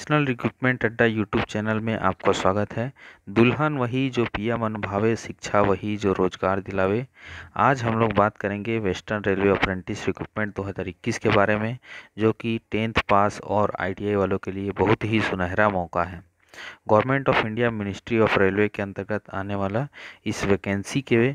National recruitment अड्डा YouTube channel में आपका स्वागत है। दुल्हन वही जो पिया मन भावे, शिक्षा वही जो रोजगार दिलावे। आज हम लोग बात करेंगे वेस्टर्न रेलवे अप्रेंटिस रिक्रूटमेंट 2021 के बारे में, जो कि 10th पास और आईटीआई वालों के लिए बहुत ही सुनहरा मौका है। Government of India ministry of railway के अंतर्गत आने वाला इस वैकेंसी के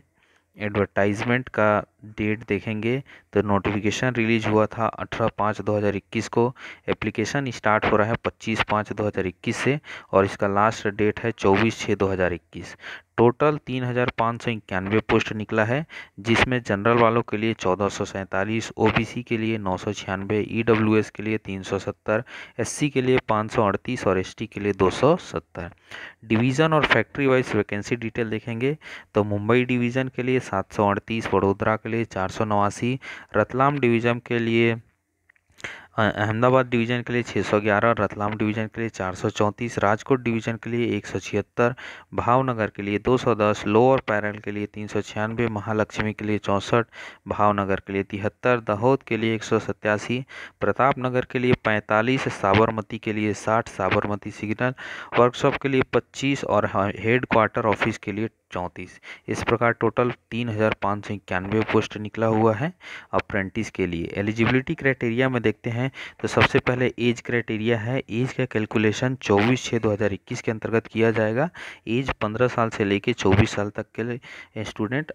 एडवर्टाइजमेंट का डेट देखेंगे तो नोटिफिकेशन रिलीज हुआ था 18/5/2021 को। एप्लीकेशन स्टार्ट हो रहा है 25/5/2021 से और इसका लास्ट डेट है 24/6/2021। टोटल 3,591 पोस्ट निकला है, जिसमें जनरल वालों के लिए 1447, ओबीसी के लिए 996, ईडब्ल्यूएस के लिए 370, एससी के लिए 538 और एसटी के लिए 270। डिवीज़न और फैक्ट्री वाइज वैकेंसी डिटेल देखेंगे तो मुंबई डिवीज़न के लिए 738, वडोदरा के लिए 489, रतलाम डिवीज़न के लिए अहमदाबाद डिवीज़न के लिए 611, रतलाम डिवीज़न के लिए 434, राजकोट डिवीज़न के लिए 176, भावनगर के लिए 210, लोअर पैरल के लिए 396, महालक्ष्मी के लिए 64, भावनगर के लिए 73, दाहोद के लिए 187, प्रतापनगर के लिए 45, साबरमती के लिए 60, साबरमती सिग्नल वर्कशॉप के लिए 25 और हेड क्वार्टर ऑफिस के लिए 34। इस प्रकार टोटल 3,591 पोस्ट निकला हुआ है अप्रेंटिस के लिए। एलिजिबिलिटी क्राइटेरिया में देखते हैं तो सबसे पहले एज क्राइटेरिया है। एज का कैलकुलेशन 24/6/2021 के अंतर्गत किया जाएगा। एज 15 साल से लेके 24 साल तक के लिए स्टूडेंट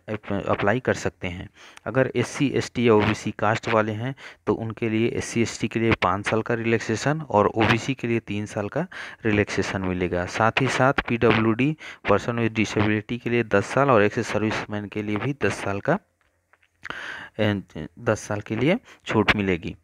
अप्लाई कर सकते हैं। अगर SC ST या OBC कास्ट वाले हैं तो उनके लिए SC ST के लिए 5 साल का रिलैक्सेशन और OBC के लिए 3 साल का रिलैक्सेशन मिलेगा। साथ ही साथ PWD पर्सन विद डिसेबिलिटी के लिए 10 साल और एक्स सर्विसमैन के लिए भी 10 साल के लिए छूट मिलेगी।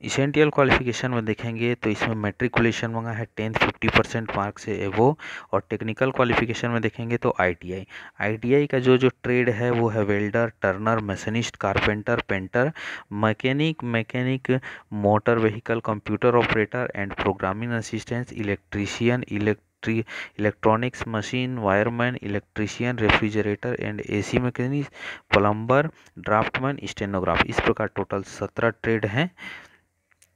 इसेंशियल क्वालिफिकेशन में देखेंगे तो इसमें मैट्रिकुलेशन मांगा है 10th 50% मार्क से एवो, और टेक्निकल क्वालिफिकेशन में देखेंगे तो ITI का जो ट्रेड है वो है welder, turner, machinist, carpenter, painter, mechanic, motor vehicle, computer operator and programming assistant, electrician, electronics machine, wireman, electrician, refrigerator and AC mechanic, plumber, draftman, stenograph. इस प्रकार टोटल 17 ट्रेड हैं।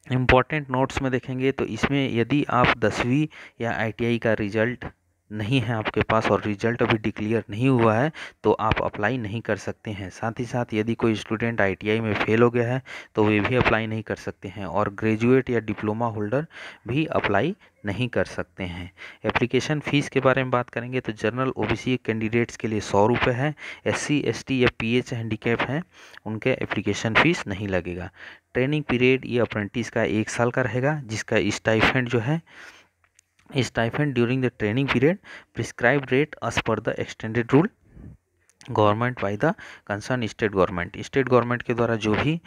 इम्पॉर्टेंट नोट्स में देखेंगे तो इसमें यदि आप 10वीं या ITI का रिजल्ट नहीं है आपके पास और रिजल्ट अभी डिक्लेयर नहीं हुआ है तो आप अप्लाई नहीं कर सकते हैं। साथ ही साथ यदि कोई स्टूडेंट ITI में फेल हो गया है तो वे भी अप्लाई नहीं कर सकते हैं, और ग्रेजुएट या डिप्लोमा होल्डर भी अप्लाई नहीं कर सकते हैं। एप्लीकेशन फ़ीस के बारे में बात करेंगे तो जनरल OBC कैंडिडेट्स के लिए 100 रुपये है। SC ST या PH हैंडीकैप हैं उनके एप्लीकेशन फ़ीस नहीं लगेगा। ट्रेनिंग पीरियड ये अप्रेंटिस का 1 साल का रहेगा, जिसका स्टाइपेंड जो है stipend during the training period prescribed rate as per the extended rule government by the concern state government के द्वारा जो भी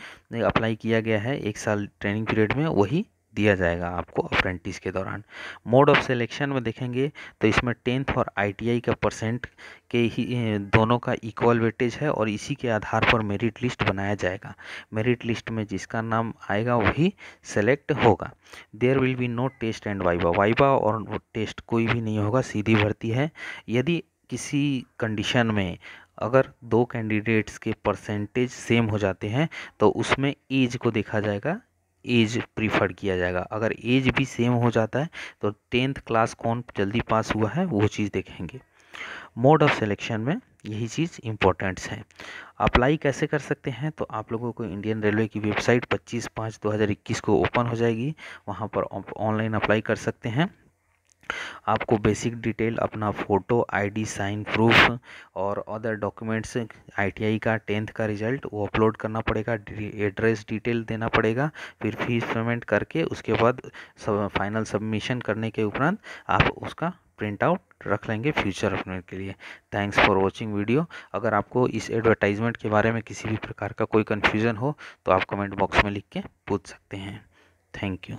अप्लाई किया गया है 1 साल ट्रेनिंग पीरियड में वही दिया जाएगा आपको अप्रेंटिस के दौरान। मोड ऑफ सिलेक्शन में देखेंगे तो इसमें 10th और ITI का परसेंट के ही दोनों का इक्वल वेटेज है और इसी के आधार पर मेरिट लिस्ट बनाया जाएगा। मेरिट लिस्ट में जिसका नाम आएगा वही सेलेक्ट होगा। There will be no test and viva और टेस्ट कोई भी नहीं होगा, सीधी भर्ती है। यदि किसी कंडीशन में अगर 2 कैंडिडेट्स के परसेंटेज सेम हो जाते हैं तो उसमें एज को देखा जाएगा, एज प्रीफर किया जाएगा। अगर एज भी सेम हो जाता है तो 10th क्लास कौन जल्दी पास हुआ है वो चीज़ देखेंगे। मोड ऑफ सिलेक्शन में यही चीज़ इम्पोर्टेंट्स है। अप्लाई कैसे कर सकते हैं तो आप लोगों को इंडियन रेलवे की वेबसाइट 25/5/2021 को ओपन हो जाएगी, वहाँ पर ऑनलाइन अप्लाई कर सकते हैं। आपको बेसिक डिटेल अपना फ़ोटो, ID, साइन प्रूफ और अदर डॉक्यूमेंट्स, ITI का 10th का रिजल्ट वो अपलोड करना पड़ेगा, एड्रेस डिटेल देना पड़ेगा, फिर फीस पेमेंट करके उसके बाद फाइनल सबमिशन करने के उपरांत आप उसका प्रिंट आउट रख लेंगे फ्यूचर अपने के लिए। Thanks for watching video. अगर आपको इस एडवर्टाइजमेंट के बारे में किसी भी प्रकार का कोई कन्फ्यूज़न हो तो आप कमेंट बॉक्स में लिख के पूछ सकते हैं। Thank you.